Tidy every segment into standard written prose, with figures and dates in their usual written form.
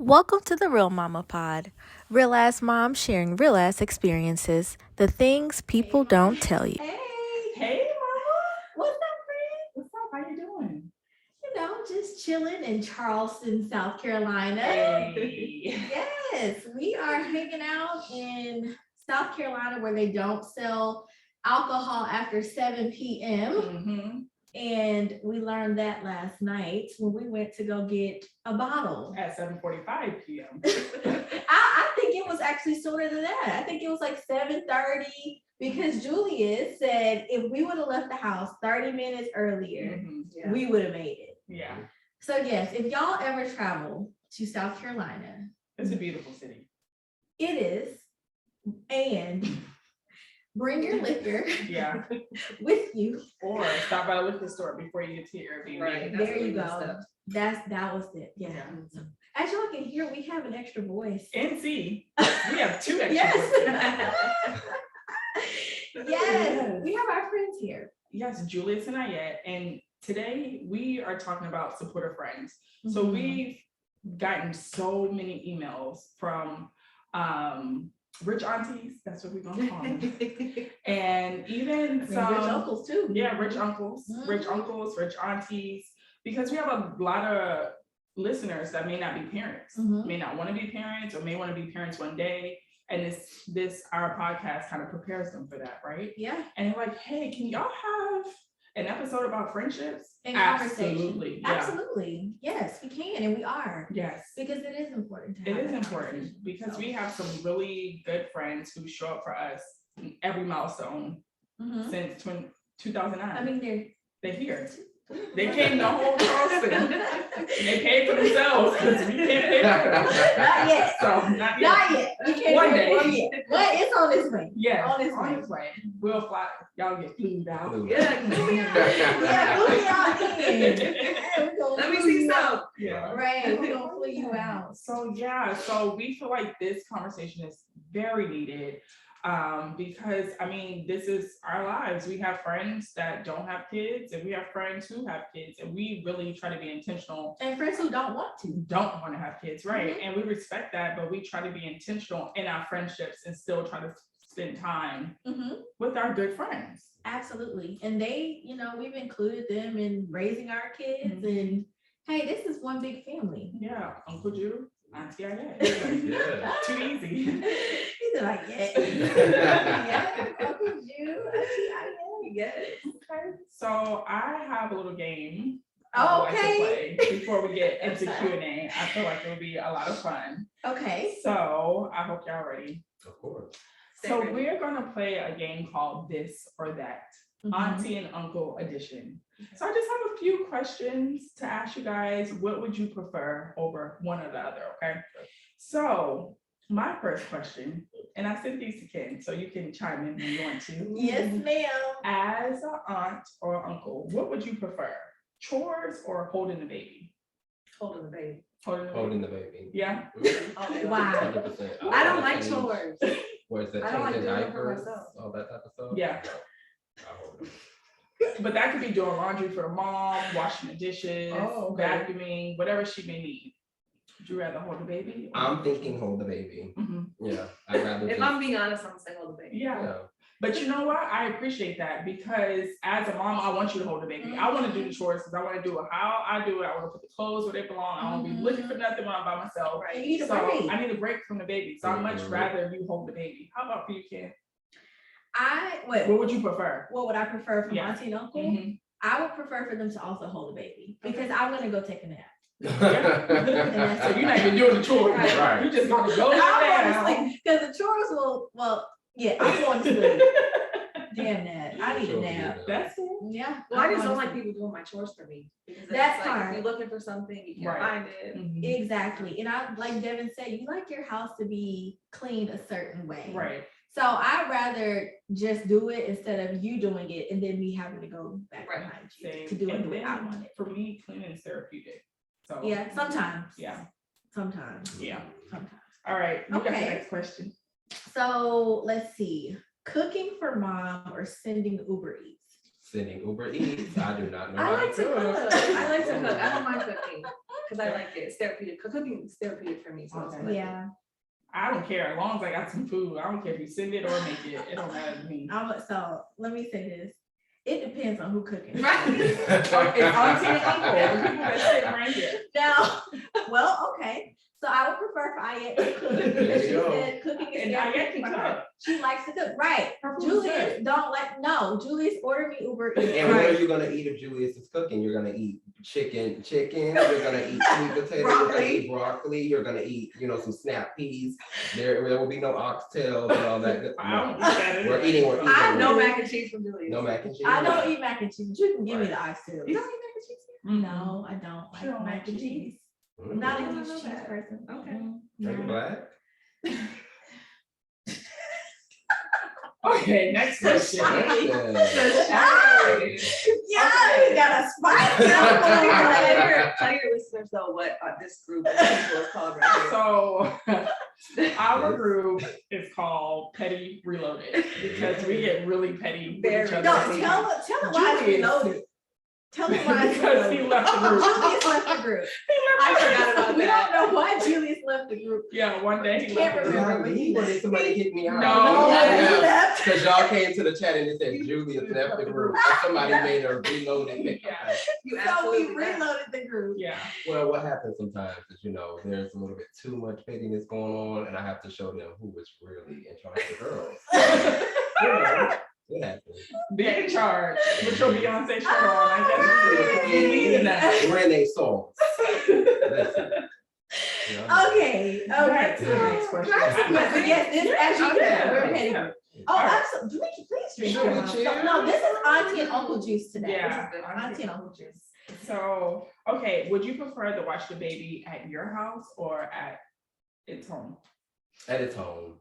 Welcome to the Real Mama Pod. Real ass moms sharing real ass experiences, the things people don't tell you. Hey, Mama. What's up, friend? What's up? How you doing? You know, just chilling in Charleston, South Carolina. Hey. Yes, we are hanging out in South Carolina where they don't sell alcohol after 7 p.m. Mm-hmm. And we learned that last night when we went to go get a bottle. At 7:45 p.m. I think it was actually sooner than that. I think it was like 7:30 because Julius said if we would have left the house 30 minutes earlier, we would have made it. Yeah. So yes, if y'all ever travel to South Carolina, it's a beautiful city. It is. And bring your liquor with you. Or stop by the liquor store before you get to your Airbnb. Right. There you go. That was it. Yeah. So, as y'all can hear, we have an extra voice. NC. We have two extra voices. Yes. We have our friends here. Yes, Julius and Iyat. And today we are talking about supportive friends. So we've gotten so many emails from rich aunties, that's what we're gonna call them. And even some rich uncles too. Yeah, rich uncles, rich aunties, because we have a lot of listeners that may not be parents, may not want to be parents, or may want to be parents one day. And this our podcast kind of prepares them for that, right? Yeah. And they're like, hey, can y'all have an episode about friendships? And Absolutely. Yeah. Absolutely. Yes, we can, and we are. Yes. Because it is important to have. It is important because we have some really good friends who show up for us in every milestone since 2009. I mean, they're here. They came the whole Charleston. They paid for themselves because we can't pay for them. Not yet. So not yet. We can't One pay day. for them yet. But it's on its way. Yeah, on its way. We'll fly. Y'all get flued out. Yeah, flew me out in. Let me see some. Yeah. Right, we're gonna flew you out. So we feel like this conversation is very needed. Because I mean, this is our lives. We have friends that don't have kids, and we have friends who have kids, and we really try to be intentional. And friends who don't want to have kids, right? And we respect that, but we try to be intentional in our friendships and still try to spend time with our good friends. Absolutely. And they, we've included them in raising our kids, and hey, this is one big family. Yeah, Uncle Jew, Auntie Iyat. Too easy. He's like, yeah, Uncle Jew, Auntie Iyat. Yes. Okay. So I have a little game. Oh, okay. Like to play before we get into Q&A. I feel like it'll be a lot of fun. Okay. So I hope y'all ready. Of course. So we're gonna play a game called This or That, Auntie and Uncle edition. So I just have a few questions to ask you guys. What would you prefer over one or the other? Okay. So my first question, and I sent these to Ken, so you can chime in when you want to. Yes, ma'am. As an aunt or uncle, what would you prefer? Chores or holding the baby? Holding the baby. Holding the baby. Yeah. Wow. 100%. I don't like chores. Where's that I don't like changing doing it for diapers, myself. all that type of stuff? Yeah. But that could be doing laundry for the mom, washing the dishes, vacuuming, whatever she may need. Would you rather hold the baby? I'm thinking hold the baby. Yeah. I'd rather If I'm being honest, I'm gonna say hold the baby. Yeah. But you know what? I appreciate that because as a mom, I want you to hold the baby. I want to do the chores because I want to do it how I do it. I want to put the clothes where they belong. I don't be looking for nothing when I'm by myself. Right. You need a so break. I need a break from the baby. So I'd much rather you hold the baby. How about for you, Ken? What would you prefer? What would I prefer from Auntie and Uncle? I would prefer for them to also hold the baby because I'm gonna go take a nap. So you're not even doing the chores, right? You just gonna go down. Because the chores I'm going to sleep. Damn that. I need a nap. That's it. Yeah. Well, I just don't like people doing my chores for me. Because that's like, hard. if you're looking for something, you can't find it. Exactly. And I, like Devin said, you like your house to be cleaned a certain way. Right. So I'd rather just do it instead of you doing it and then me having to go back behind you to do it the way I want it. For me, cleaning is therapeutic. So yeah, sometimes. Yeah. Sometimes. Yeah. Sometimes. All right. You got the next question. So let's see. Cooking for mom or sending Uber Eats? Sending Uber Eats. I do not know. I like to cook. I don't mind cooking. because I like it. It's therapeutic. Cooking is therapeutic for me. So that's what I do. Yeah. I don't care as long as I got some food. I don't care if you send it or make it. It don't matter to me. So let me say this. It depends on who cooking. Right. It's auntie and uncle, the people that sit right here. Now, well, okay. So I would prefer for Iyat to cook There because you she go. said cooking is And therapeutic Iyat can for her. cook. She likes to cook, right? Her food's Julius good. don't like. No, Julius ordered me Uber Eats. And what are Right. you gonna eat if Julius is cooking? You're gonna eat chicken. You're gonna eat sweet potato. You're gonna eat broccoli. You're gonna eat, some snap peas. There will be no oxtails and all that. I don't eat that We're anyway. eating. We're eating. I No mac and cheese from Julius. No mac and cheese. I don't eat mac and cheese, but you can give me the Right. oxtails. You don't eat mac and cheese? Mhm. No, I don't She like don't mac like and cheese. cheese. I'm not a I huge know cheese that. person. Okay. Are you No. black? Okay, next question. Yeah, you got a spice. Tell your listeners though what this group of people is called right here. So our group is called Petty Reloaded because we get really petty with each other. No, tell them why it's Julius. reloaded. Tell them why it's Because he reloaded. left the group. Julius left the group. I forgot about We that. don't know why Julius left the group. Yeah, one day he Can't left the group. remember. He wanted somebody to kick me out. No, he Yeah. left. Because y'all came to the chat and it said Julius left the group. And somebody made a reloaded. Yeah, You So we absolutely right. reloaded the group. yeah. Well, what happens sometimes is, there's a little bit too much pettiness going on, and I have to show them who is really in charge of the girls. It happens. Be in charge with your Beyonce shirt on. I guess you need that. We're in a song. Listen. Okay. Back to the next question. Yes, this as you said, we're petty. Yeah. Oh, All right. absolutely. Please drink. Sure, your cheers. mom. No, this is auntie and uncle juice today. Yeah. This is auntie and uncle juice. So, okay, would you prefer to watch the baby at your house or at its home? At its home.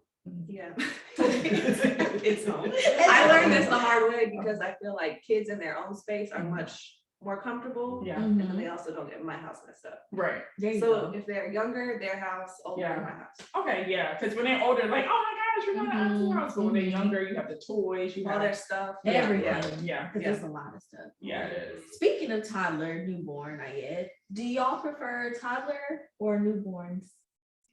Yeah. It's home. I learned this the hard way because I feel like kids in their own space are much more comfortable. Yeah, And then they also don't get my house messed up. right. There you So go. if they're younger, their house, older, Yeah. my house. Okay, yeah, because when they're older, like, oh my gosh, you're going to auntie's house. But when they're younger, you have the toys, you All have their stuff. Everything. Yeah, Because there's a lot of stuff. yeah, it is. Speaking of toddler, newborn, do y'all prefer toddler or newborns?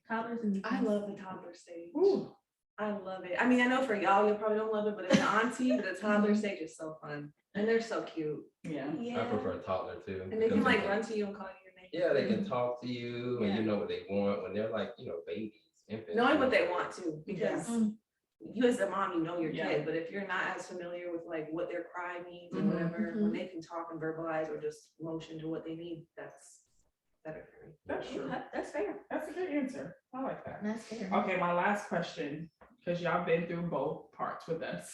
Toddlers and newborns. I love the toddler stage. Ooh. I love it. I mean, I know for y'all, you probably don't love it, but as an auntie, the toddler stage is so fun. And they're so cute. Yeah. Yeah. I prefer toddler too. And they can because like run to you and call you your name. Yeah, they can talk to you and Yeah. you know what they want when they're like, babies, infants. Knowing what they want to, because Yeah. you as a mom, you know your Yeah. kid, but if you're not as familiar with like what their cry means or Mhm. whatever, when they can talk and verbalize or just motion to what they need, that's better for me. That's true. Okay, that's fair. That's a good answer. I like that. That's fair. Okay, my last question, because y'all been through both parts with us.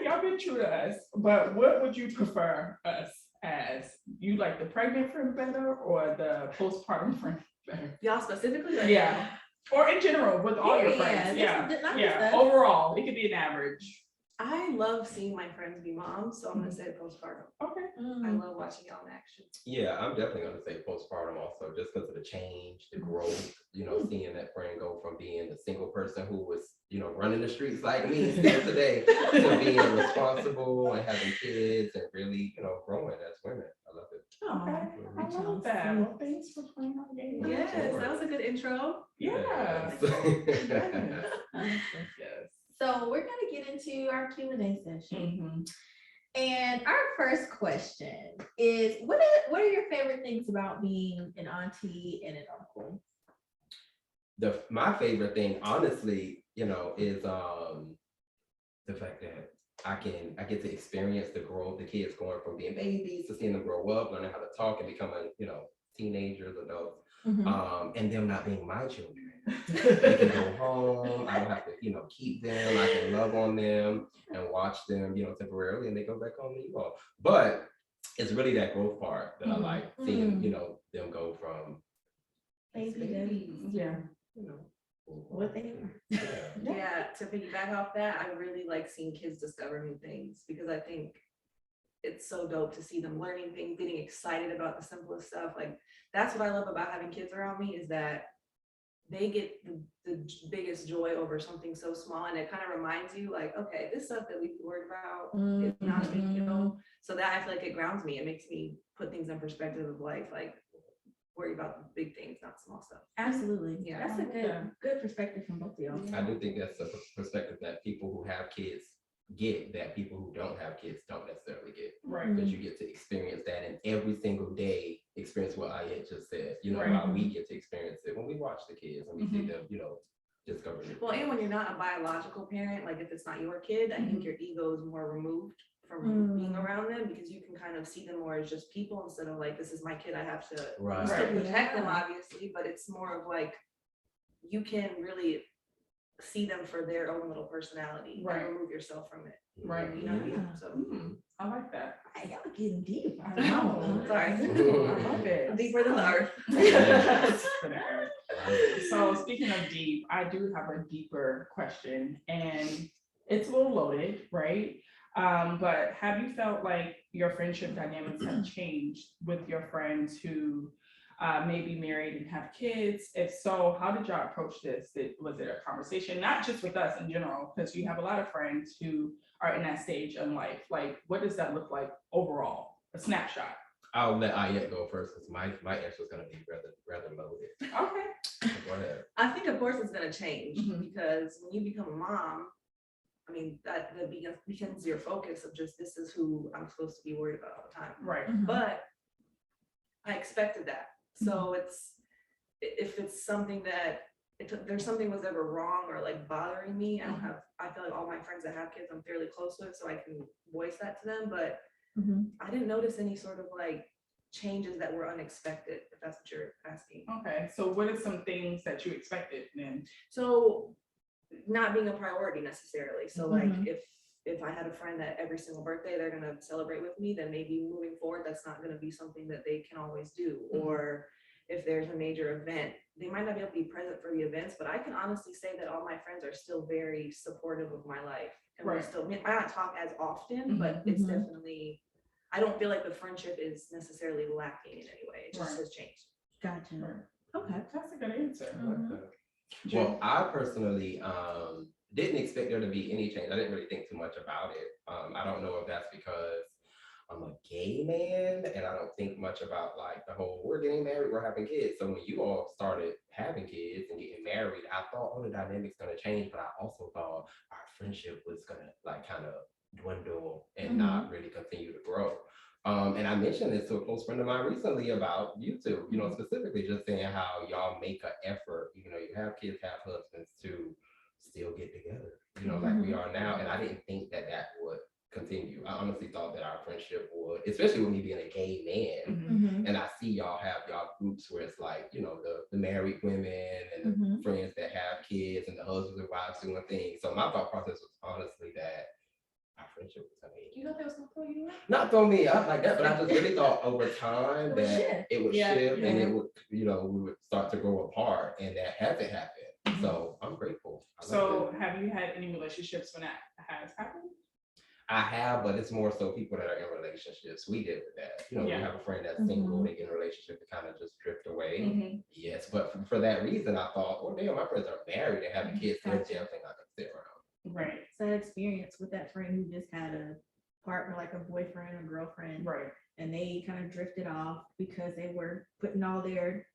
Y'all been true to us, but what would you prefer us as? You like the pregnant friend better or the postpartum friend better? Y'all specifically? Like, Yeah, or in general with all your friends. Yeah, Yeah, not yeah. just us. Overall, it could be an average. I love seeing my friends be moms, so I'm gonna say postpartum. Okay. I Mm. love watching y'all in action. Yeah, I'm definitely gonna say postpartum also, just because of the change, the growth, seeing that friend go from being a single person who was, running the streets like me still today, to being responsible and having kids and really, growing as women. I love it. Okay. I Aw, love that. Well, thanks for playing our game. Yes, that was a good intro. Yeah. Yes. Yes. So we're gonna get into our Q&A session. Mhm. And our first question is, what are your favorite things about being an auntie and an uncle? My favorite thing, honestly, is the fact that I get to experience the growth, the kids going from being babies to seeing them grow up, learning how to talk and becoming, teenagers, adults, and them not being my children. They can go home. I don't have to, keep them. I can love on them and watch them, temporarily, and they go back home to you all. But it's really that growth part that I like seeing, them go from Baby. Yeah. What they are. Yeah, to piggyback off that, I really like seeing kids discover new things because I think it's so dope to see them learning things, getting excited about the simplest stuff. Like that's what I love about having kids around me is that they get the biggest joy over something so small, and it kind of reminds you like, okay, this stuff that we worried about is not a big deal. So that I feel like it grounds me. It makes me put things in perspective of life. Like worry about the big things, not small stuff. Absolutely. Yeah. That's a good perspective from both of y'all. I do think that's a perspective that people who have kids get, that people who don't have kids don't necessarily get. Right. Because you get to experience that in every single day, experience what Iyat just said, you know, Right. how we get to experience it when we watch the kids and we see them, you know, discover it. Well, and when you're not a biological parent, like if it's not your kid, I think your ego is more removed from being around them, because you can kind of see them more as just people instead of like, this is my kid, I have to Right. you still Right. protect them, obviously, but it's more of like, you can really see them for their own little personality Right. and remove yourself from it. Right. You know what I mean? Yeah. So I like that. Hey, y'all getting deep. I know. Sorry. I love it. Deeper than the earth. Yes. So speaking of deep, I do have a deeper question, and it's a little loaded, right? But have you felt like your friendship dynamics have changed with your friends who may be married and have kids? If so, how did y'all approach this? Was it a conversation, not just with us in general, because you have a lot of friends who are in that stage in life. Like, what does that look like overall? A snapshot. I'll let Iyat go first because my answer is going to be rather loaded. Okay. Go ahead. I think of course it's gonna change Mhm. because when you become a mom, I mean, that becomes your focus of just, this is who I'm supposed to be worried about all the time. Right. But I expected that. So it's, if it's something that, if there's something was ever wrong or like bothering me, I feel like all my friends that have kids, I'm fairly close with, so I can voice that to them. But I didn't notice any sort of like changes that were unexpected, if that's what you're asking. Okay. So what are some things that you expected then? So not being a priority necessarily. So like if I had a friend that every single birthday they're gonna celebrate with me, then maybe moving forward, that's not gonna be something that they can always do. Or if there's a major event, they might not be able to be present for the events, but I can honestly say that all my friends are still very supportive of my life. And we Right. still, I might not talk as often, but it's definitely, I don't feel like the friendship is necessarily lacking in any way. It just Right. has changed. Gotcha. Right. Okay. That's a good answer. I like that. Well, I personally didn't expect there to be any change. I didn't really think too much about it. I don't know if that's because I'm a gay man and I don't think much about like the whole we're getting married, we're having kids. So when you all started having kids and getting married, I thought, oh, the dynamic's gonna change, but I also thought our friendship was gonna like kind of dwindle and not really continue to grow. And I mentioned this to a close friend of mine recently about you two, you know, specifically just saying how y'all make an effort, you know, you have kids, have husbands, to still get together, you know, like we are now. And I didn't think that that would continue. I honestly thought that our friendship would, especially with me being a gay man, and I see y'all have y'all groups where it's like, you know, the married women and the friends that have kids and the husbands and wives doing things. So my thought process was honestly that our friendship was gonna end. You thought that was gonna throw you up? Not throw me up like that, but I just really thought over time would that shift. it would Yeah, shift and yeah. it would, you know, we would start to grow apart, and that hasn't happened. So I'm grateful. I love So it. have you had any relationships when that has happened? I have, but it's more so people that are in relationships. We did with that. You know, Yeah. we have a friend that's single, they get in a relationship to kind of just drift away. Mhm. Yes, but for that reason, I thought, oh damn, my friends are married and having kids. They're Gotcha. definitely not gonna stay around. Right. So that experience with that friend who just had a partner, like a boyfriend or girlfriend, Right. and they kind of drifted off because they were putting all their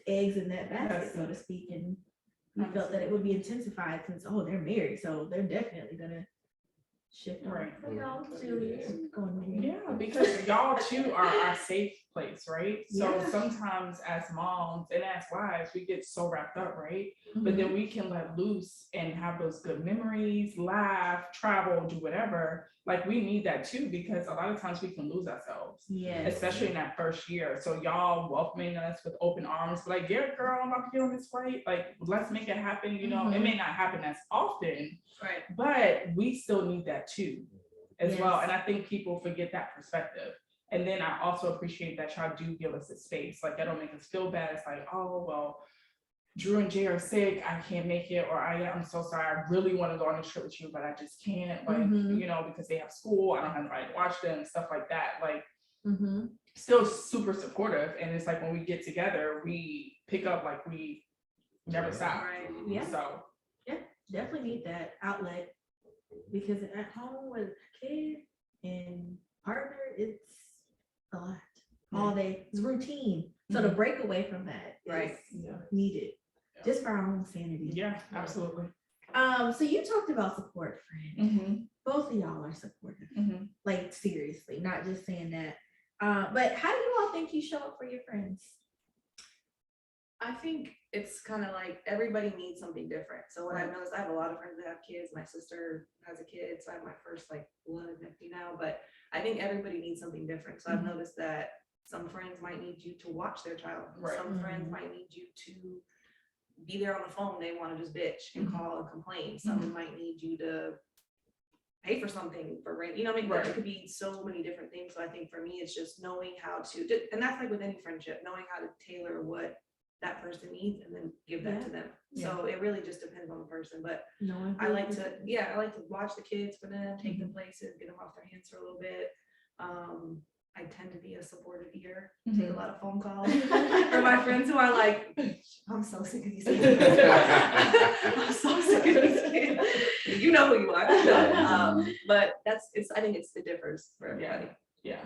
eggs in that basket, so to speak, and we felt that it would be intensified since, oh, they're married, so they're definitely gonna shift. Right. Hey, y'all, Julius, going on here? Yeah, because y'all too are our safe place, right? So Yeah. sometimes as moms and as wives, we get so wrapped up, right? But then we can let loose and have those good memories, laugh, travel, do whatever. Like we need that too, because a lot of times we can lose ourselves, Yes. especially in that first year. So y'all welcoming us with open arms, like, yeah, girl, I'm about to get on this flight. Like, let's make it happen. You know, it may not happen as often, Right. but we still need that too, as well. Yes. And I think people forget that perspective. And then I also appreciate that y'all do give us a space. Like, that don't make us feel bad. It's like, oh, well, Drew and Jay are sick, I can't make it, or I'm so sorry, I really want to go on this trip with you, but I just can't, like, you know, because they have school, I don't have anybody to watch them, stuff like that. Like, still super supportive. And it's like when we get together, we pick up like we never stop. Right. Yeah. So Definitely need that outlet, because at home with a kid and partner, it's a lot all day. It's routine. So to break away from that Right. is Yeah. needed, just for our own sanity. Yeah, absolutely. So you talked about support, friend. Mm-hmm. Both of y'all are supportive, Mm-hmm. like seriously, not just saying that. But how do you all think you show up for your friends? I think it's kind of like everybody needs something different. So what I've noticed, I have a lot of friends that have kids. My sister has a kid, so I have my first like blood nephew now. But I think everybody needs something different. So I've noticed that some friends might need you to watch their child. Right. Some friends might need you to be there on the phone. They want to just bitch and call and complain. Some might need you to pay for something for rent. You know what I mean? Right. It could be so many different things. So I think for me, it's just knowing how to, and that's like with any friendship, knowing how to tailor what that person needs and then give that to them. So it really just depends on the person. But I like to, I like to watch the kids for them, take them places, get them off their hands for a little bit. I tend to be a supportive ear, take a lot of phone calls for my friends who are like, I'm so sick of these kids. I'm so sick of these kids. You know who you are. But I think it differs for everybody. Yeah.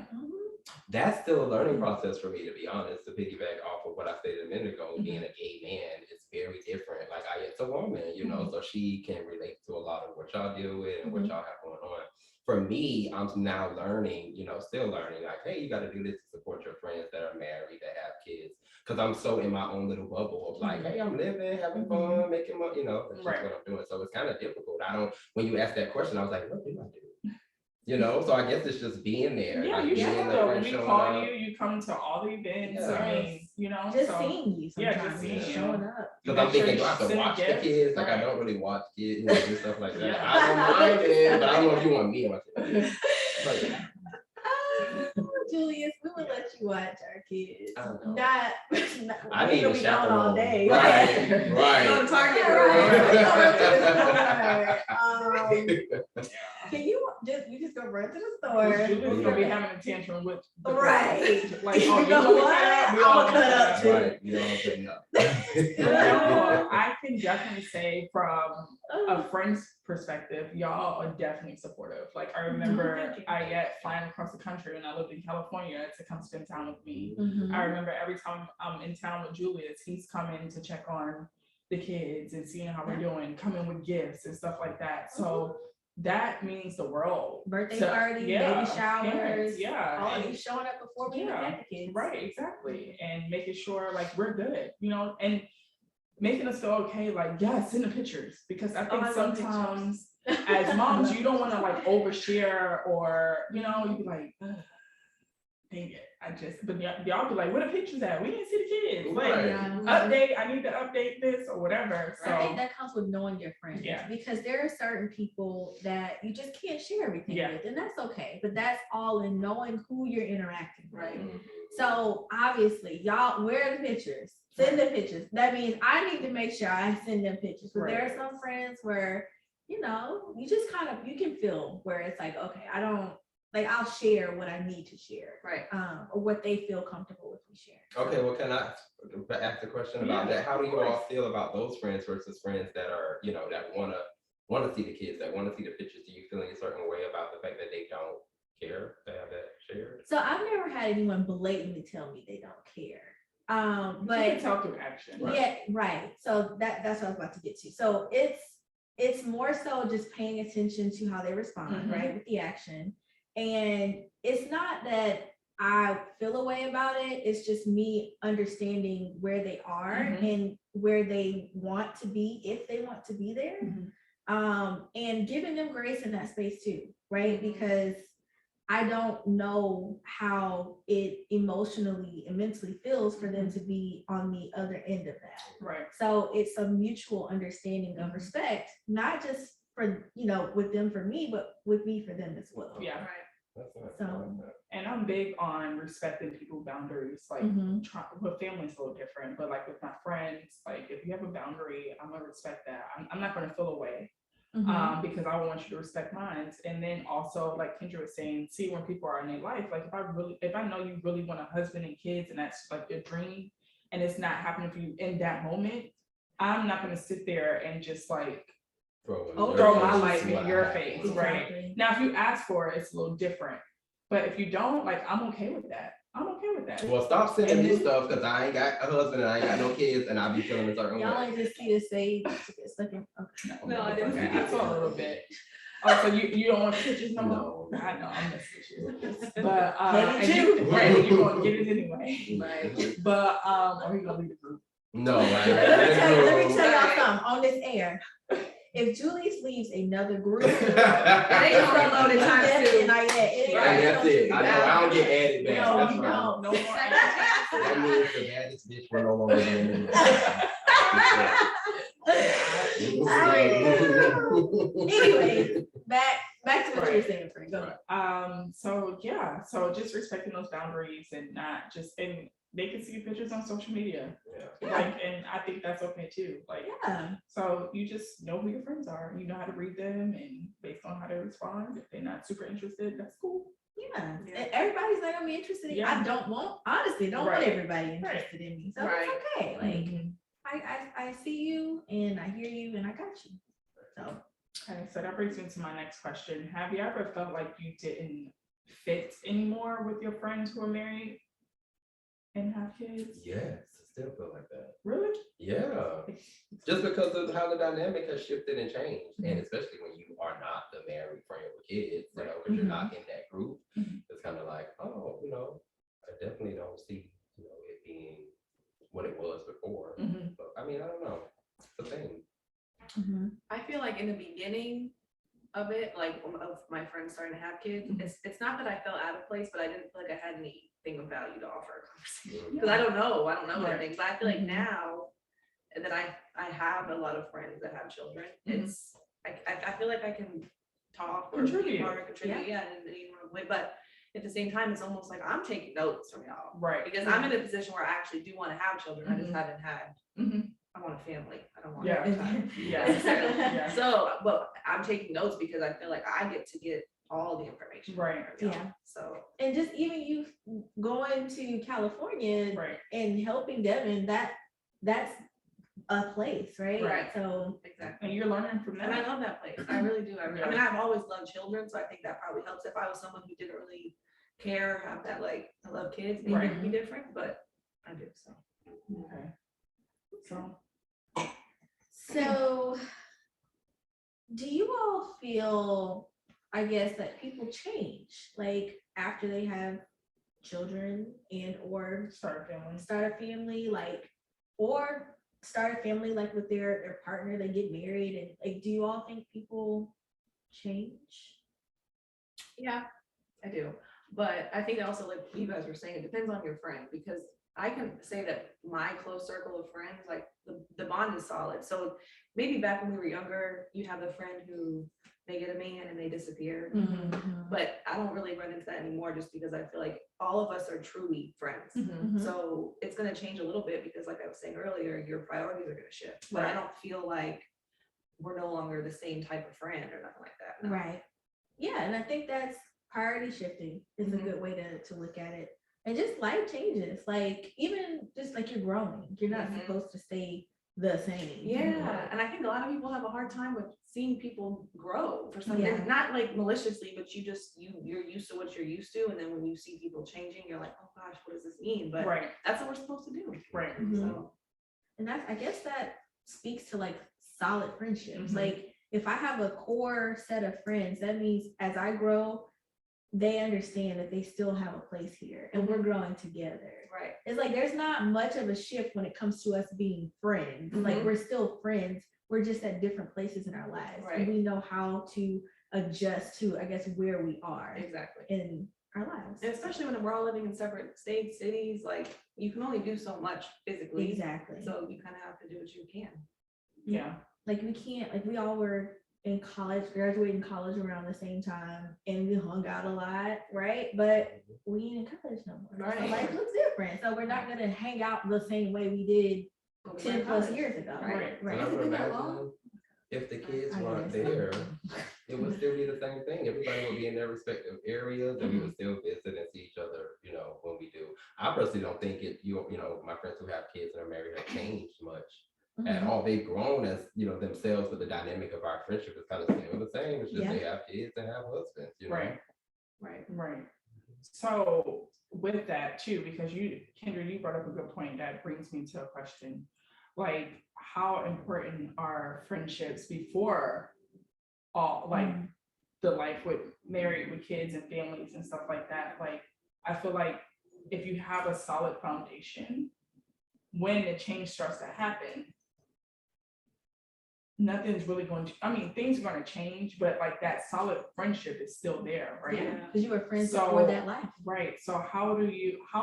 That's still a learning process for me, to be honest. To piggyback off of what I stated a minute ago, being a gay man is very different. Like it's a woman, so she can relate to a lot of what y'all deal with and what y'all have going on. For me, I'm now learning, still learning, like, hey, you got to do this to support your friends that are married, that have kids. Because I'm so in my own little bubble of like, hey, I'm living, having fun, making money, that's just what I'm doing. So it's kind of difficult. When you asked that question, I was like, what do I do? So I guess it's just being there. Yeah, like, you being show the up. friend When we showing call up. you come to all the events. Yeah. I mean, Just so, seeing you yeah, sometimes, just seeing you. showing up. Because Make I'm sure thinking, you do I have to send watch the gifts, kids? Like, I right. don't really watch kids, do stuff like that. Yeah. I don't mind it, but I don't know if you want me to watch it. But yeah. Julius, we would let you watch our kids. I don't know. Not I we need gonna a be gone all chaperone. day. Right, right. Go to Target, Can you just go run to the store? Julie's gonna be having a tantrum with the Right. Like, You oh, know gonna what? cut up? We I'ma all cut gonna up too. Right, you don't put up. No, I can definitely say from Oh. a friend's perspective, y'all are definitely supportive. Like I remember Iyat flying across the country when I lived in California to come spend time with me. I remember every time I'm in town with Julius, he's coming to check on the kids and seeing how we're doing, coming with gifts and stuff like that. So that means the world. Birthday So, parties, yeah, baby showers, parents, yeah, all and- these showing up before we even had the kids. Right, exactly. And making sure like we're good, and making us feel okay, like, yeah, send the pictures. Because I think I love sometimes as moms, you don't want to like overshare or, you be like, ugh, dang it. But y'all be like, where the pictures at? We didn't see the kids. Like, Right. update, I need to update this or whatever. So I think that comes with knowing your friends. Yeah. Because there are certain people that you just can't share everything Yeah. with, and that's okay. But that's all in knowing who you're interacting with. Right. So obviously, y'all, where are the pictures? Send the pictures. That means I need to make sure I send them pictures. But there are some friends where, you just you can feel where it's like, okay, I don't, like, I'll share what I need to share. Right. Or what they feel comfortable with me sharing. Okay, well, can I ask a question about that? How do you all feel about those friends versus friends that are, that wanna see the kids, that wanna see the pictures? Do you feel in a certain way about the fact that they don't care to have that shared? So I've never had anyone blatantly tell me they don't care. but you can tell through action. Right. Yeah, right. So that's what I was about to get to. So it's more so just paying attention to how they respond, right, with the action. And it's not that I feel a way about it. It's just me understanding where they are and where they want to be, if they want to be there. And giving them grace in that space too, right? Because I don't know how it emotionally and mentally feels for them to be on the other end of that. Right. So it's a mutual understanding of respect, not just for, with them for me, but with me for them as well. Yeah. Right. So, And I'm big on respecting people's boundaries. Like, with family's a little different, but like with my friends, like if you have a boundary, I'm gonna respect that. I'm not gonna feel away. Because I want you to respect mine. And then also, like Kendra was saying, see when people are in their life, like if I know you really want a husband and kids and that's like your dream and it's not happening for you in that moment, I'm not going to sit there and just like throw my life in your face, right? Now, if you ask for it, it's a little different. But if you don't, like, I'm okay with that. I'm okay with that. Well, stop sending And me this- stuff because I ain't got a husband and I ain't got no kids and I be feeling a certain Y'all way. ain't just see the sage to get stuck in. Okay. No, I didn't. Okay, I saw a little bit. Oh, so you don't want pictures no more? No. I know, I'm messing with you. But, Hey, and you, right, you're gonna get it anyway. Right. But, or you gonna leave the group. No, I ain't Let me tell you, let me tell y'all Right. something on this air. If Julius leaves another group, They gonna upload it times that's two. it, not yet. It ain't And gonna that's it. I know, I don't get added back. No, That's you right. don't. No more. That means the baddest bitch will no longer be in the Anyway, back to what you were saying, Frank. Go ahead. So yeah, so just respecting those boundaries and not just, and they can see pictures on social media. Yeah. Like, and I think that's okay too. Like, Yeah. so you just know who your friends are. You know how to read them, and based on how they respond, if they're not super interested, that's cool. Yeah. Yeah. And everybody's not gonna be interested in Yeah. I don't want, honestly, don't want Right. everybody interested in me. So Right. it's okay. Like Mhm. I see you and I hear you and I got you. So Okay, so that brings me to my next question. Have you ever felt like you didn't fit anymore with your friends who are married and have kids? Yes, I still feel like that. Really? Yeah, just because of how the dynamic has shifted and changed, and especially when you are not the married friend with kids, you know, because you're not in that group, Mhm. it's kind of like, oh, you know, I definitely don't see, you know, it being what it was before. Mhm. But I mean, I don't know, it's a thing. I feel like in the beginning of it, like of my friends starting to have kids, Mhm. it's not that I felt out of place, but I didn't feel like I had anything of value to offer a conversation. Mhm. Because I don't know Right. anything. But I feel like Mhm. now that I have a lot of friends that have children, it's I feel like I can talk or Contribute. be part of contribute, yeah, in any way. But at the same time, it's almost like I'm taking notes from y'all. Right. Because I'm in a position where I actually do want to have children. I just Mhm. haven't had. Mhm. I want a family. I don't want Yeah. a child. Yeah. Yeah. So, but I'm taking notes because I feel like I get to get all the information. Right. from y'all. Yeah. So, and just even you going to California Right. and helping Devin, that's a place, right? Right. So exactly. And you're learning from And I that. love that place. I really do. I Yeah. mean, I've always loved children, so I think that probably helps. If I was someone who didn't really care, have that like, I love kids, maybe Right. it'd be different, but I do. So, Okay. So, So, do you all feel, I guess, that people change like after they have children and or start a family. start a family, like, or start a family like with their partner, they get married, and like, do you all think people change? yeah, I do. But I think also, like you guys were saying, it depends on your friend, because I can say that my close circle of friends, like the bond is solid. So maybe back when we were younger, you'd have a friend who they get a man and they disappear. But I don't really run into that anymore, just because I feel like all of us are truly friends. Mhm. So it's gonna change a little bit because, like I was saying earlier, your priorities are gonna shift. But I Right. don't feel like we're no longer the same type of friend or nothing like that. no. Right. Yeah, and I think that's priority shifting is a Mhm. good way to look at it. And just life changes, like even just like you're growing, you're not Mhm. supposed to stay the same. Yeah, and I think a lot of people have a hard time with seeing people grow for some, Yeah. and not like maliciously, but you're used to what you're used to, and then when you see people changing, you're like, oh gosh, what does this mean? But Right. that's what we're supposed to do. Right. Mhm. So, And that's, I guess that speaks to like solid friendships. Mhm. Like if I have a core set of friends, that means as I grow, they understand that they still have a place here and we're growing together. right. It's like there's not much of a shift when it comes to us being friends. Like Mhm. we're still friends. We're just at different places in our lives. Right. And we know how to adjust to, I guess, where we are Exactly. in our lives. And especially when we're all living in separate states, cities, like you can only do so much physically. Exactly. So you kind of have to do what you can. Yeah. Like we can't, like we all were in college, graduating college around the same time, and we hung out a lot, right? But we ain't in college no more. So Right. life looks different. So we're not gonna hang out the same way we did But we 10 went to plus college. years ago. Right. And I Right. would Isn't that imagine if the kids I weren't guess. there, it would still be the same thing. Everybody would be in their respective areas and we would still visit and see each other, you know, when we do. I personally don't think you know, my friends who have kids and are married have changed much at all. They've grown as, you know, themselves, but the dynamic of our friendship is kind of still the same. It's just Yeah. they have kids and have husbands, you know. Right. Right. Right. So with that too, because Kendra, you brought up a good point that brings me to a question. Like, how important are friendships before all, like, the life with married, with kids and families and stuff like that? Like, I feel like if you have a solid foundation, when the change starts to happen, nothing's really going to, I mean, things are going to change, but like that solid friendship is still there, right? Yeah, because you were friends So- before that life. Right. So how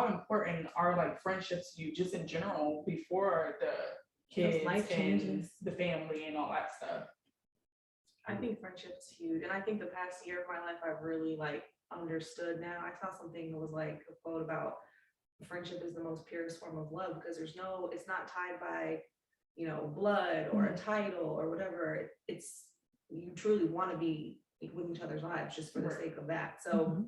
important are like friendships to you just in general before the kids life and changes. the family and all that stuff? I think friendship's huge. And I think the past year of my life, I've really like understood now. I saw something that was like a quote about friendship is the most purest form of love because it's not tied by, blood or a title or whatever. It's, you truly want to be with each other's lives just for the Right. sake of that. So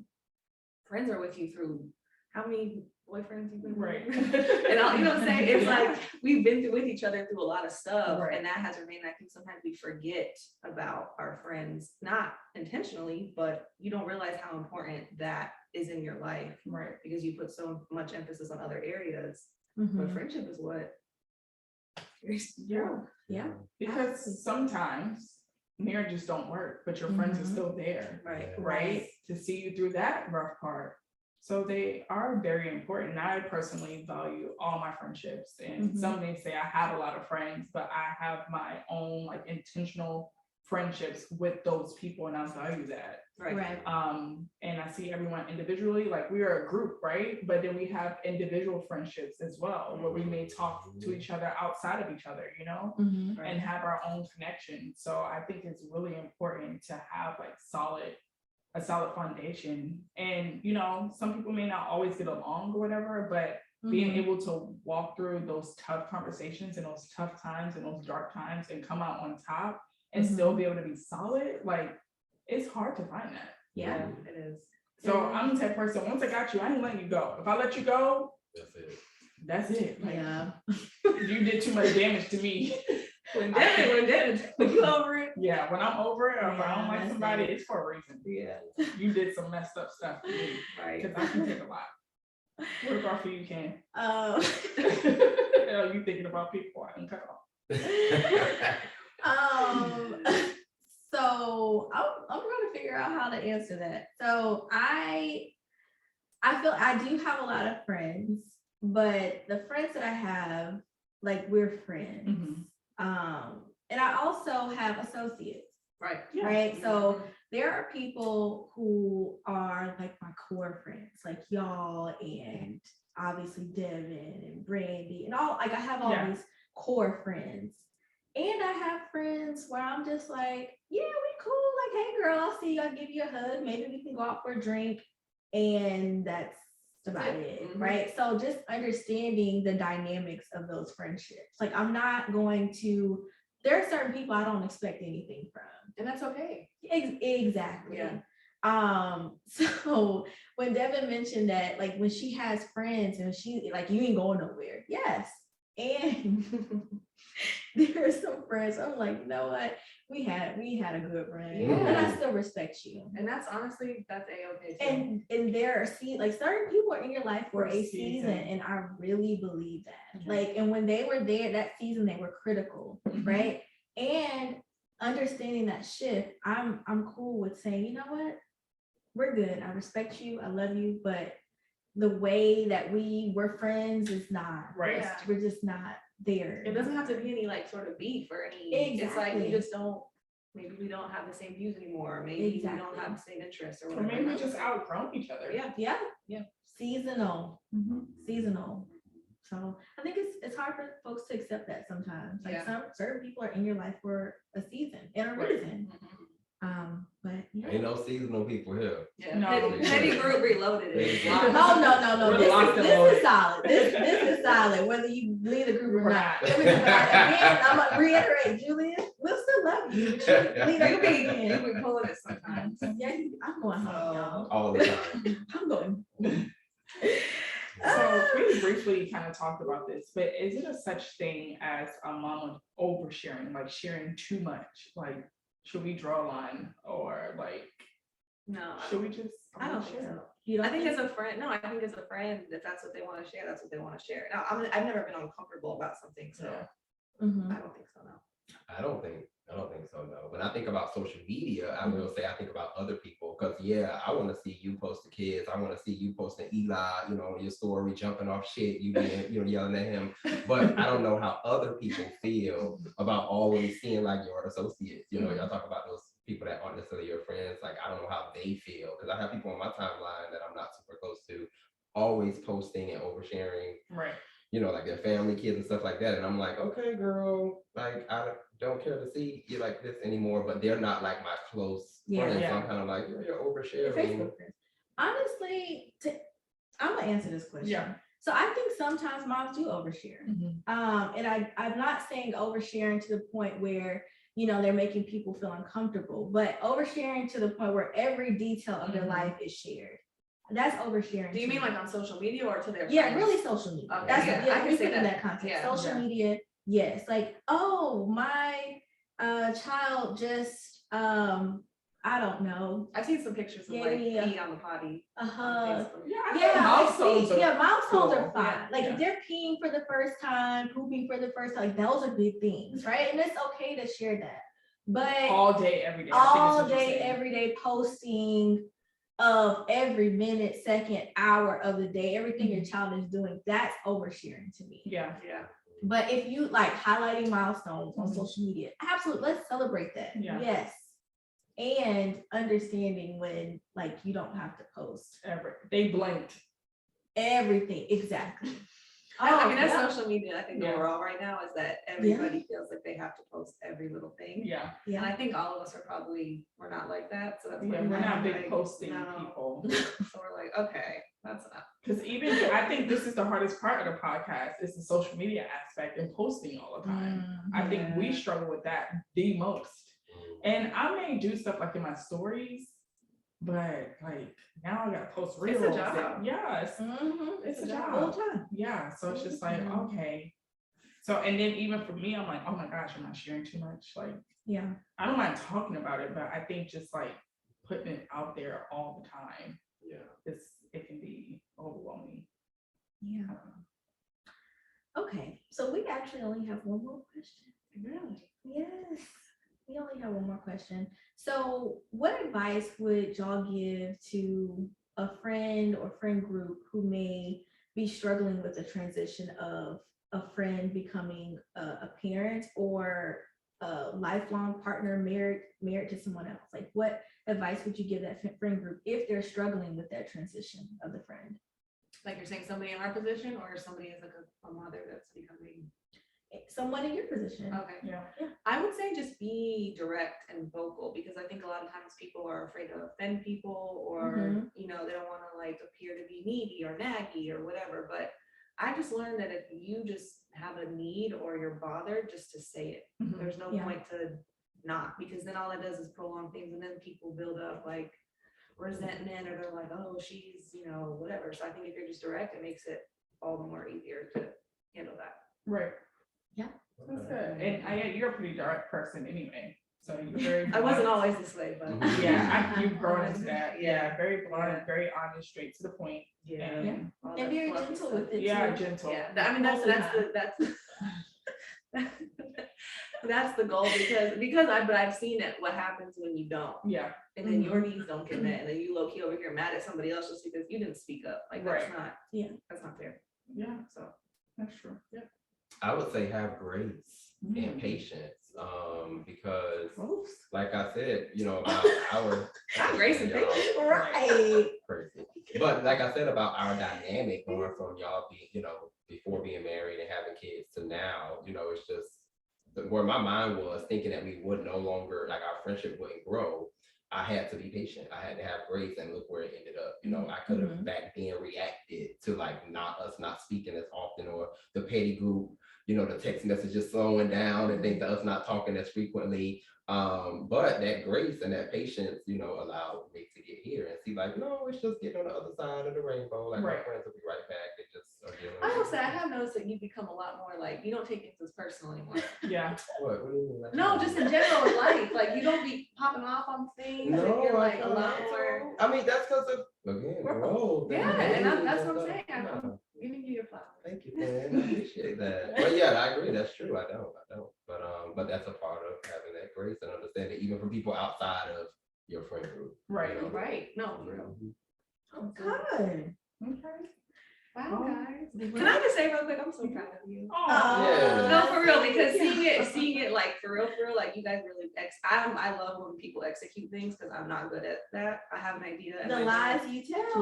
friends are with you through how many boyfriends you've been with? Right. And all, you know what I'm saying? It's like we've been through with each other through a lot of stuff, Right. and that has remained. I think sometimes we forget about our friends, not intentionally, but you don't realize how important that is in your life Right. because you put so much emphasis on other areas. Mhm. But friendship is what. Yeah. Yeah. Because Absolutely. sometimes marriages don't work, but your friends are Mhm. still there, Right. right? To see you through that rough part. So they are very important. I personally value all my friendships. And Mhm. some may say I have a lot of friends, but I have my own like intentional friendships with those people, and I value that. Right. Right. And I see everyone individually, like we are a group, right? But then we have individual friendships as well, where we may talk to each other outside of each other, Mhm. and have our own connection. So I think it's really important to have like a solid foundation. And some people may not always get along or whatever, but being Mhm. able to walk through those tough conversations and those tough times and those dark times and come out on top and still be able to be solid, like it's hard to find that. Yeah. It is. So I'm the type of person, once I got you, I ain't letting you go. If I let you go, That's it. that's it. Like, Yeah. you did too much damage to me. When you over it. Yeah, when I'm over it, or if I don't Yeah, like that's somebody, it. it's for a reason. Yeah. You did some messed up stuff to me, Right. because I can take a lot. What about for you, Ken? Um, Are you thinking about people I can cut off? so I'm trying to figure out how to answer that. So I feel I do have a lot of friends, but the friends that I have, like we're friends. Mhm. And I also have associates, Right. Yeah. right? So there are people who are like my core friends, like y'all and obviously Devin and Brandy and all, like I have all Yeah. these core friends. And I have friends where I'm just like, yeah, we cool. Like, hey girl, I'll see you, I'll give you a hug. Maybe we can go out for a drink. And that's about it, Mhm. right? So just understanding the dynamics of those friendships. Like I'm not going to, there are certain people I don't expect anything from. And that's okay. Exactly. Yeah. So when Devin mentioned that, like when she has friends and she like you ain't going nowhere. Yes. And there are some friends, I'm like, you know what? We had a good run. Yeah. And I still respect you. And that's honestly, that's A-okay too. And there are like certain people are in your life for For a a season, season. and I really believe that. Mhm. Like, and when they were there that season, they were critical, Mhm. right? And understanding that shift, I'm cool with saying, you know what, we're good. I respect you, I love you, but the way that we were friends is not. Right. Yeah. We're just not there. It doesn't have to be any like sort of beef or any, it's like we Exactly. just don't, maybe we don't have the same views anymore. Maybe we Exactly. don't have the same interests or Or whatever. maybe we just outgrown each other. Yeah. Yeah. Yeah. Seasonal. Mhm. Seasonal. So I think it's hard for folks to accept that sometimes. Like Yeah. certain people are in your life for a season and a Right. reason. But yeah. Ain't no seasonal people here. Yeah. No. Petty group reloaded is. Oh, No. We're This locked and is loaded. solid. This is solid, whether you lead a group or We're not. not. But again, I'm gonna reiterate, Julius, we'll still love you. But you lead a You group be again. pulling it sometimes. Yeah, I'm going home, y'all. All the time. I'm going. So we briefly kind of talked about this, but is it a such thing as a mama oversharing, like sharing too much? Like, should we draw a line or like, No, should we just? I don't think so. You don't I think as a friend, no, I think as a friend, if that's what they want to share, that's what they want to share. Now, I've never been uncomfortable about something, so Mhm. I don't think so, no. I don't think so, no. When I think about social media, I will say I think about other people because yeah, I want to see you post the kids. I want to see you posting Eli, on your story, jumping off shit, you being, yelling at him. But I don't know how other people feel about always seeing like your associates. Y'all talk about those people that aren't necessarily your friends. Like I don't know how they feel because I have people on my timeline that I'm not super close to, always posting and oversharing. Right. Like their family, kids, and stuff like that. And I'm like, okay, girl, like I don't care to see you like this anymore. But they're not like my close friends. So I'm kind of like, you're Your oversharing. Facebook friends. Honestly, I'm gonna answer this question. Yeah. So I think sometimes moms do overshare. And I'm not saying oversharing to the point where they're making people feel uncomfortable, but oversharing to the point where every detail of their life is shared. That's oversharing. Do you mean like on social media or to their friends? Yeah, really social media. Okay, That's yeah, what I can we see put in that. that context. Yeah. Social media, yes. Like, oh, my child just I don't know. I've seen some pictures of like pee on the potty. Facebook. Milestones milestones are cool. fine. Yeah, Like if they're peeing for the first time, pooping for the first time, like those are big things, right? And it's okay to share that. But all day, every day. all day, every day, posting of every minute, second, hour of the day, everything your child is doing, that's oversharing to me. Yeah. But if you like highlighting milestones on social media, absolutely, let's celebrate that. Yeah. Yes. And understanding when like you don't have to post They blinked. everything. Exactly. I mean, that's social media. I think overall right now is that everybody Yeah. feels like they have to post every little thing. Yeah. Yeah. And I think all of us we're not like that. So that's why we're not big like, posting people. So we're like, okay, that's enough. Because even I think this is the hardest part of the podcast is the social media aspect and posting all the time. I think we struggle with that the most. And I may do stuff like in my stories, but like now I gotta post reels. It's a job. Yes. It's a job. All the time. Yeah. So it's just like, okay. So, and then even for me, I'm like, oh my gosh, am I sharing too much? Like, Yeah. I don't mind talking about it, but I think just like putting it out there all the time. Yeah. It can be overwhelming. Yeah. Okay. So we actually only have one more question. Really? Yes. We only have one more question. So what advice would y'all give to a friend or friend group who may be struggling with the transition of a friend becoming a parent or a lifelong partner married to someone else? Like what advice would you give that friend group if they're struggling with that transition of the friend? Like you're saying somebody in our position or somebody as like a mother that's becoming someone in your position. Okay. Yeah. I would say just be direct and vocal because I think a lot of times people are afraid to offend people or, they don't want to like appear to be needy or naggy or whatever. But I just learned that if you just have a need or you're bothered, just to say it. There's no point to not, because then all it does is prolong things and then people build up like resentment or they're like, oh, she's, whatever. So I think if you're just direct, it makes it all the more easier to handle that. Right. Yeah. That's good. And you're a pretty direct person anyway. So you're very I wasn't always this way, but you've grown into that. Yeah, very blunt, very honest, straight to the point. And very gentle with it. Yeah, too. gentle. Yeah, I mean that's the goal but I've seen it. What happens when you don't? Yeah. And then your needs don't get met, and then you low key over here mad at somebody else just because you didn't speak up. Like that's not. Yeah. That's not fair. Yeah. So that's true. Yeah. I would say have grace and patience, because like I said, about our grace and patience, right? Crazy. But like I said about our dynamic going from y'all being, before being married and having kids to now, it's just where my mind was thinking that we would no longer, like our friendship wouldn't grow. I had to be patient. I had to have grace, and look where it ended up. I could have back then reacted to like us not speaking as often, or the petty group, the text messages slowing down and things, us not talking as frequently. But that grace and that patience, allowed me to get here and see like, no, it's just getting on the other side of the rainbow. Like my Right. friends will be right back. They just are dealing I will with say, I have noticed that you become a lot more like, you don't take things as personal anymore. Yeah. What do you mean? Like, No, just in general in life, like you don't be popping off on things, and No, you're I like a lot more. I mean, that's because of, again, growth. Yeah, and that's what I'm saying. Yeah. I'm giving you your flowers. Thank you, man. I appreciate that. But yeah, I agree. That's true. I don't. But that's a part of having that grace and understanding, even from people outside of your friend group. Right. Right. No, for real. Oh, good. Okay. Wow, Oh. guys. Can I just say real quick, I'm so proud of you. Oh, Yeah. No, for real, because seeing it like for real, like you guys really I love when people execute things because I'm not good at that. I have an idea. and The I lies don't- you tell.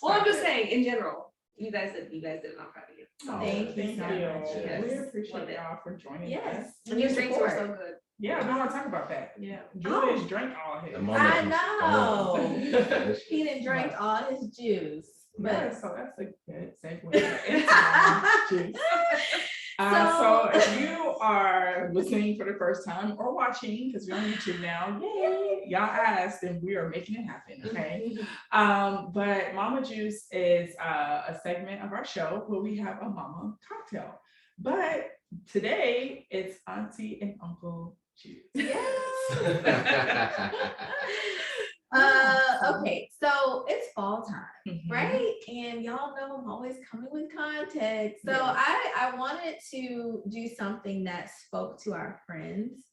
Well, I'm just saying in general, you guys did, and I'm proud of you. Oh, Thank you so much. Yes. We appreciate Love it. y'all for joining Yes. us. And your drinks were so good. Yeah, we want to talk about that. Yeah. Julius drank all his. The moment I you- know. He didn't drink all his juice. Yeah, But so that's a good segue into my juice. So if you are listening for the first time or watching, because we're on YouTube now, yay, y'all asked and we are making it happen, okay? But Mama Juice is a segment of our show where we have a mama cocktail. But today it's Auntie and Uncle Juice. okay, so it's fall time, Mhm. right? And y'all know I'm always coming with context. So Yes. I wanted to do something that spoke to our friends.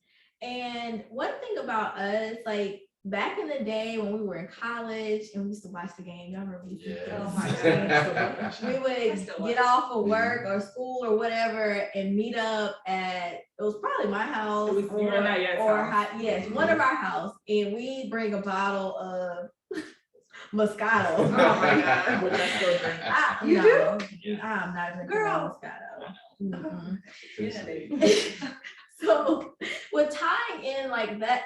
And one thing about us, like back in the day when we were in college and we used to watch the game, y'all remember? We used to- Oh my Yes. We I would still get watch. off of work or school or whatever and meet up at, it was probably my house It was you and Iyat's house. yes, one of our house, and we bring a bottle of Moscato. Oh my God. Which I still drink. You No, Yeah. I'm not drinking Girl. Moscato. Mm-mm. Yeah. So with tying in like that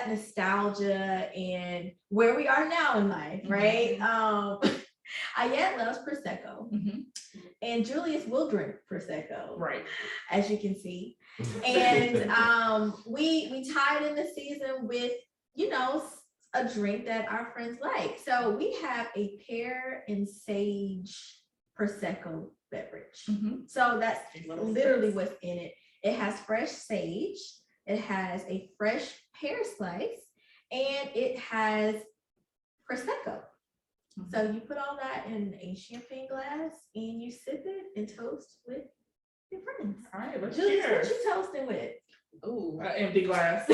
nostalgia and where we are now in life, right? Iyat loves Prosecco Mhm. and Julius will drink Prosecco, Right. as you can see. And we tied in the season with, a drink that our friends like. So we have a pear and sage Prosecco beverage. Mhm. So that's Little literally slice. what's in it. It has fresh sage, it has a fresh pear slice, and it has Prosecco. So you put all that in a champagne glass and you sip it and toast with your friends. All right, let's Julius, what cheers. you toasting with? Ooh. Empty glass.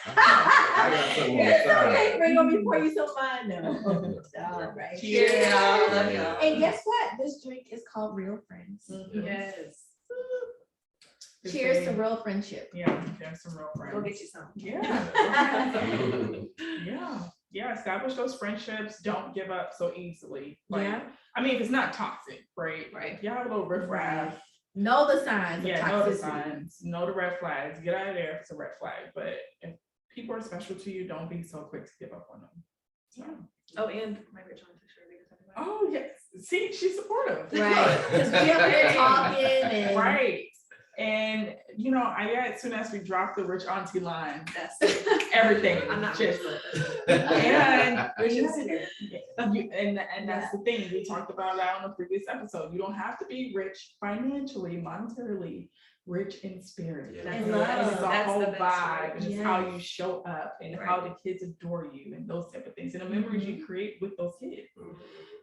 I got some on the It's side. okay, bring on before you some wine. No. All right. Cheers. Yeah, love y'all. And guess what? This drink is called Real Friends. Yes. Cheers to real friendship. Yeah, there's some real friends. Go get you some. Yeah. Establish those friendships. Don't give up so easily. Like, Yeah. I mean, if it's not toxic, right? Right. If y'all have a little riffraff. Know the signs of Yeah, know the toxicity. signs, know the red flags. Get out of there if it's a red flag. But if people are special to you, don't be so quick to give up on them. So. Oh, and my rich auntie sure we can talk about. Oh yes. See, she's supportive. Right. Because we up here talking and Right. And as soon as we drop the rich auntie line, That's everything I'm not just rich, and Rich in spirit. and that's the thing we talked about that on the previous episode. You don't have to be rich financially, monetarily, rich in spirit. Yeah. That's And the- love. and it's the That's the whole best vibe, word. and it's Yes. how you show up and how Right. the kids adore you and those type of things and the memories Mm-hmm. you create with those kids.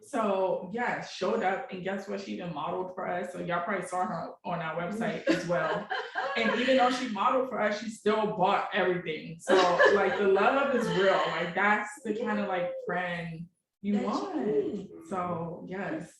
So yeah, showed up, and guess what? She even modeled for us. So y'all probably saw her on our website as well. And even though she modeled for us, she still bought everything. So like the love is real. Like that's the kind of like friend you That you want. need. So yes.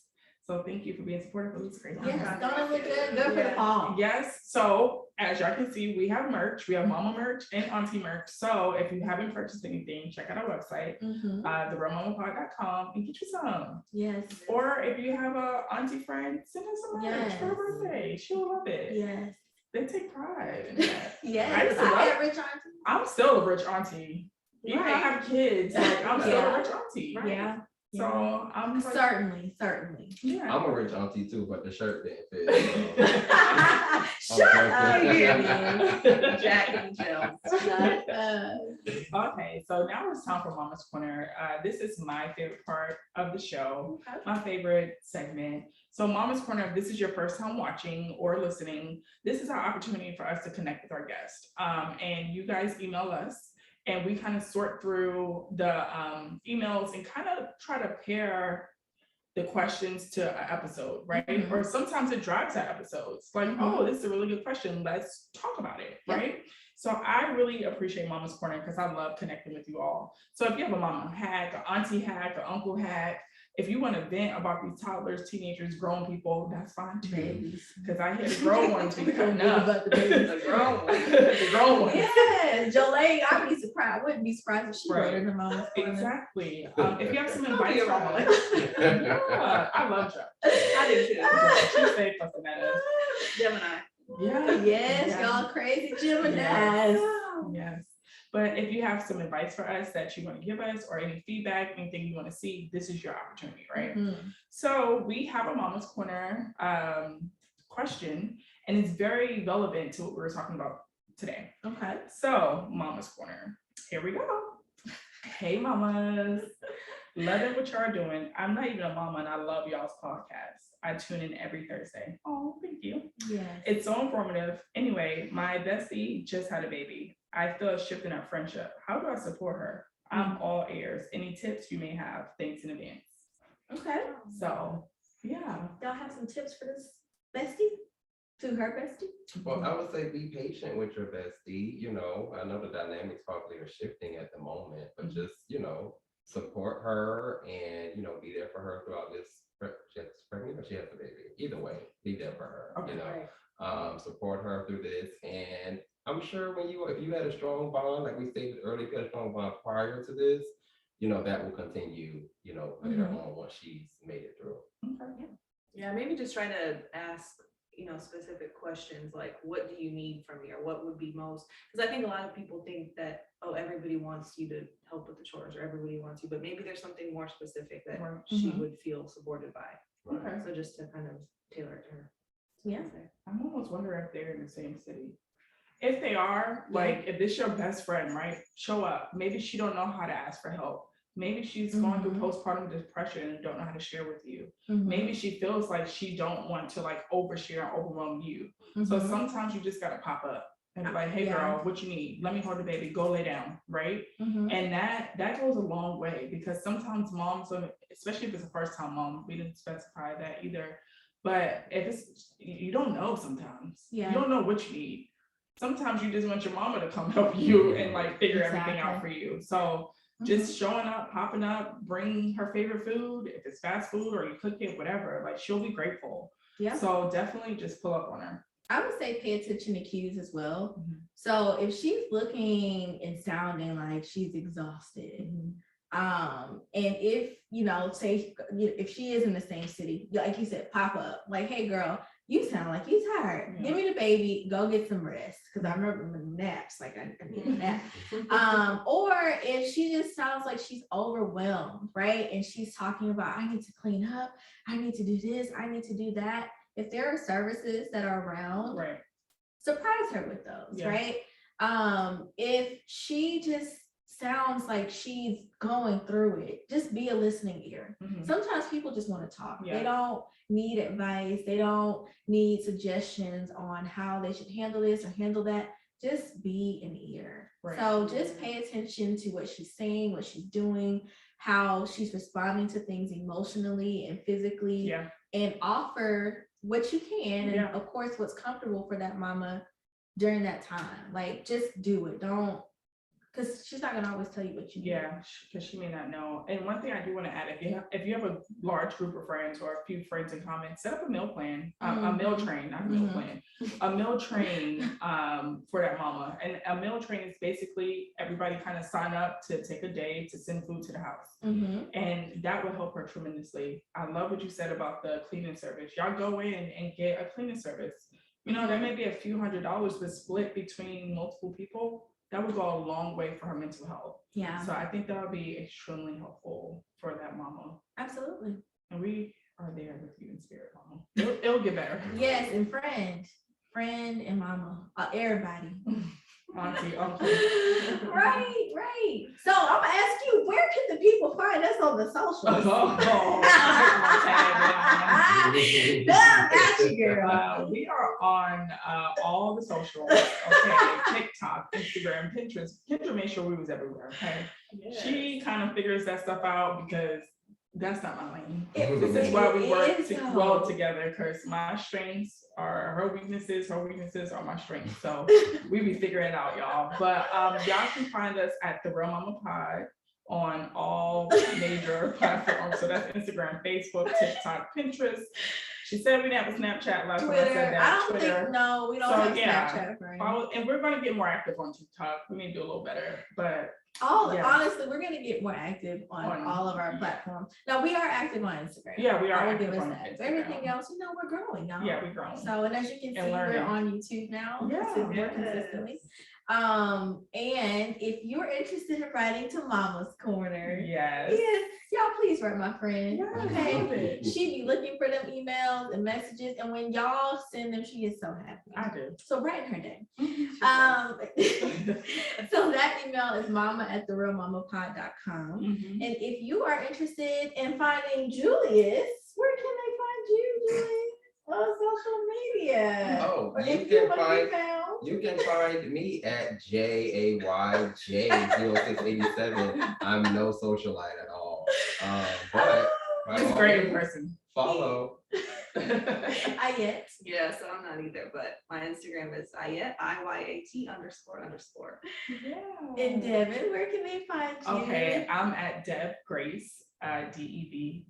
So thank you for being supportive of this great. yes, podcast. don't it look good? Good for the Yeah. fall. Yes, so as y'all can see, we have merch. We have mama merch and auntie merch. So if you haven't purchased anything, check out our website, Mhm. therealmamapod.com, and get you some. Yes. Or if you have a auntie friend, send us some merch for her Yes. birthday. She'll love it. Yes. They take pride in that. I Yes. used to I love- had rich auntie. I'm still a rich auntie. Even though I have kids, like I'm still a Yeah. rich auntie. Right. Yeah. So I'm like, Certainly. yeah. I'm a rich auntie too, but the shirt didn't fit. Shut up, Okay. Jack and Jill. Shut up. Okay, so now it's time for Mama's Corner. This is my favorite part of the show, my favorite segment. So Mama's Corner, if this is your first time watching or listening, this is our opportunity for us to connect with our guest. And you guys email us and we kind of sort through the emails and kind of try to pair the questions to an episode, right? Mhm. Or sometimes it drives our episodes. Like, oh, this is a really good question. Let's talk about it, right? So I really appreciate Mama's Corner because I love connecting with you all. So if you have a mama hack, an auntie hack, an uncle hack, if you want to vent about these toddlers, teenagers, grown people, that's fine too. Babies. Because I hear the grown ones be cutting up. About the babies. The grown one. The grown ones. Yeah, Jolene, I'd be surprised. I wouldn't be surprised if she wrote in her mom's corner. Exactly. If you have some advice be for wrong. us, yeah, I love Jo. I do too. She's safe plus the Gemini. Yeah. Yes, Yeah. y'all crazy Geminis. Yes. But if you have some advice for us that you want to give us or any feedback, anything you want to see, this is your opportunity, right? Mhm. So we have a Mama's Corner question, and it's very relevant to what we were talking about today. Okay. So Mama's Corner, here we go. Hey mamas, loving what y'all are doing. I'm not even a mama and I love y'all's podcast. I tune in every Thursday. Oh, thank you. Yes. It's so informative. Anyway, my bestie just had a baby. I feel a shift in our friendship. How do I support her? I'm all ears. Any tips you may have? Thanks in advance. Okay. So, yeah. Y'all have some tips for this bestie? To her bestie? Well, I would say be patient with your bestie. You know, I know the dynamics probably are shifting at the moment, but just, you know, support her and, you know, be there for her throughout this. She's pregnant or she has a baby. Either way, be there for her. Okay. You know, support her through this. And I'm sure if you had a strong bond, like we stated earlier, if you had a strong bond prior to this, you know, that will continue, you know, later on once she's made it through. Okay. Yeah, maybe just try to ask, you know, specific questions like, what do you need from me, or what would be most, because I think a lot of people think that, oh, everybody wants you to help with the chores or everybody wants you, but maybe there's something more specific that Right. she would feel supported by. Okay. So just to kind of tailor it to her. Yeah. I'm almost wondering if they're in the same city. If they are, like, if this your best friend, right? Show up. Maybe she don't know how to ask for help. Maybe she's going through postpartum depression and don't know how to share with you. Maybe she feels like she don't want to like overshare and overwhelm you. So sometimes you just gotta pop up and be like, hey girl, what you need? Let me hold the baby, go lay down, right? And that goes a long way because sometimes moms, especially if it's a first time mom, we didn't specify that either. But if it's, you don't know sometimes. You don't know what you need. Sometimes you just want your mama to come help you and like figure everything out for you. So just showing up, popping up, bring her favorite food, if it's fast food or you cook it, whatever, like she'll be grateful. Yeah. So definitely just pull up on her. I would say pay attention to cues as well. So if she's looking and sounding like she's exhausted, and if, you know, say if she is in the same city, like you said, pop up, like, hey girl, you sound like you tired. Give me the baby, go get some rest. Cause I remember naps, like I need a nap. Or if she just sounds like she's overwhelmed, right? And she's talking about, I need to clean up, I need to do this, I need to do that. If there are services that are around, Right. surprise her with those, right? If she just sounds like she's going through it, just be a listening ear. Sometimes people just want to talk. They don't need advice. They don't need suggestions on how they should handle this or handle that. Just be an ear. So just pay attention to what she's saying, what she's doing, how she's responding to things emotionally and physically, and offer what you can. And of course, what's comfortable for that mama during that time. Like, just do it. Don't, because she's not gonna always tell you what you need. Because she may not know. And one thing I do want to add, if you have a large group of friends or a few friends in common, set up a meal plan, a meal train, not a meal plan, a meal train for that mama. And a meal train is basically everybody kind of sign up to take a day to send food to the house. And that will help her tremendously. I love what you said about the cleaning service. Y'all go in and get a cleaning service. You know, that may be a few $100s, but split between multiple people. that would go a long way for her mental health. Yeah, So I think that would be extremely helpful for that mama. absolutely. And we are there with you in spirit, mama. It'll get better. Yes, and friend and mama, everybody. Auntie, uncle. Right. So I'm gonna ask you, where can the people find us on the socials? Got you, girl. We are on all the socials, okay? TikTok, Instagram, Pinterest. Kendra made sure we was everywhere, okay? She kind of figures that stuff out because that's not my lane. This is why we work well together, because my strengths are her weaknesses are my strengths. So we be figuring it out, y'all. But y'all can find us at The Real Mama Pod on all major platforms. So that's Instagram, Facebook, TikTok, Pinterest. She said we didn't have a Snapchat last time I Twitter. said that. I don't Twitter. think, no, we don't So, have yeah. Snapchat, right? Follow, and we're gonna get more active on TikTok. We need to do a little better, but yes. Honestly, we're gonna get more active on all of our platforms. Now, we are active on Instagram. yeah, we are I will active give us on that. Instagram. Everything else, we're growing now. Yeah, we're growing. So, and as you can see, learning. we're on YouTube now. Yeah. More consistently. And if you're interested in writing to Mama's Corner, Yes. y'all please write my friend. Yes, love Okay. it. She be looking for them emails and messages, and when y'all send them, she gets so happy. I do. So write her name. Mhm. So that email is mama@therealmamapod.com. Mhm. And if you are interested in finding Julius, where can they find you, Julius? On social media. Oh, Or you if can wanna be find- found. You can find me at JAYJ0687. I'm no socialite at all. But by It's all great in means, person. follow. Iyat. Yeah, so I'm not either, but my Instagram is Iyat, IYAT__. And Devin, where can they find you? Okay, I'm at Deb Grace, DEVGRACE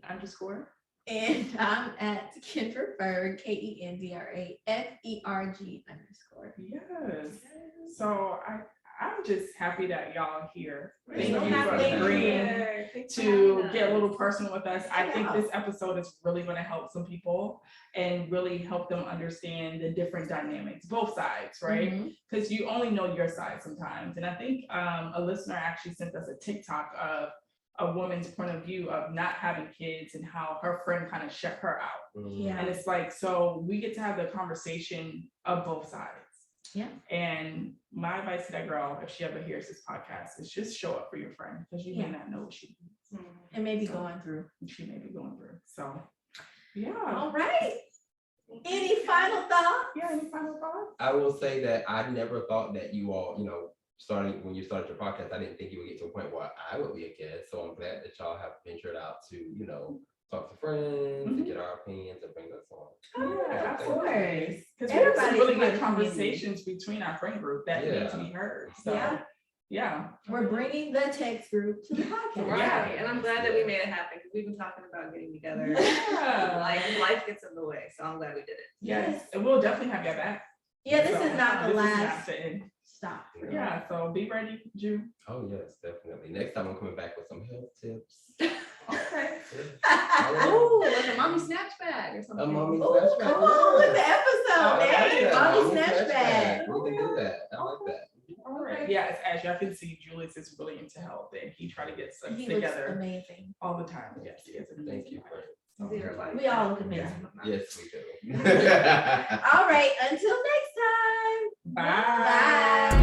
_. And I'm at Kendra Ferg, KENDRAFERG _. Yes. So I'm just happy that y'all here. We're Thank so you happy for to be agreeing here. Thanks for to having get a us. little personal with us. I think Yeah. this episode is really going to help some people and really help them understand the different dynamics, both sides, right? Mhm. Because you only know your side sometimes. And I think a listener actually sent us a TikTok of a woman's point of view of not having kids and how her friend kind of shut her out. Yeah. And it's like, so we get to have the conversation of both sides. Yeah. And my advice to that girl, if she ever hears this podcast, is just show up for your friend, because you may not know what she needs. And maybe going through. She may be going through. So, yeah. All right. Any final thoughts? Yeah, any final thoughts? I will say that I never thought that you all, when you started your podcast, I didn't think you would get to a point where I would be a guest. So I'm glad that y'all have ventured out to, talk to friends and get our opinions and bring us on. Yeah, of course. Because we have some Everybody's really part good of the conversations between our friend group that need to Yeah. be heard. So, Yeah. yeah. We're bringing the text group to the podcast. Right, Yeah. and I'm glad that we made it happen, because we've been talking about getting together. Yeah. Life gets in the way, so I'm glad we did it. Yes. And we'll definitely have you back. Yeah, this So, is not the this is last not the end. stop. Yeah, so be ready, Ju. Oh, yes, definitely. Next time I'm coming back with some health tips. Okay. Oh, like a mommy snatch bag or something. A mommy Ooh, snatch bag. come on with the I episode. like Hey, that. mommy Mommy snatch bag. We can do that. I like that. All right. Yes, as y'all can see, Julius is really into health and he try to get stuff He looks together amazing. all the time. Yes, he is. an Thank amazing you. guy. Zero body We all fat. look amazing. Yes, we do. All right, until next time. Bye. Bye.